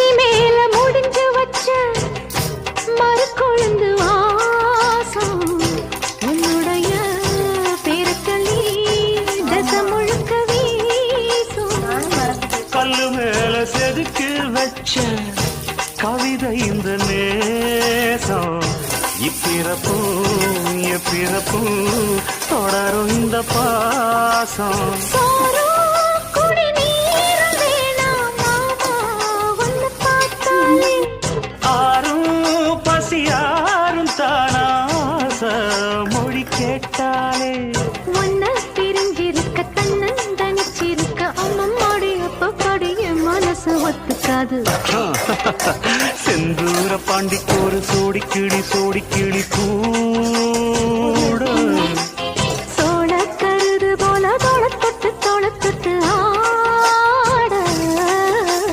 உச்சி மேல முடிஞ்சு வச்ச மறு கொழுந்து வாசம் உன்னுடைய பேரக்களி தச முழுக்க வீசும் கல்லு மேல செதுக்கு வச்ச கவிதை இந்த நேசம் இப்பிறப்பும் எப்பிறப்பும் தொடரும் இந்த பாசம் பசியாரும் தானாச மொழி கேட்டாலே ஒன்ன பிரிஞ்சிருக்க தன்னந்தனிச்சிருக்க அம்மம்மாடி அப்ப படிய மனசு ஒத்துக்காது செந்தூர பாண்டிக்கு ஒரு சோடி கிளி பூ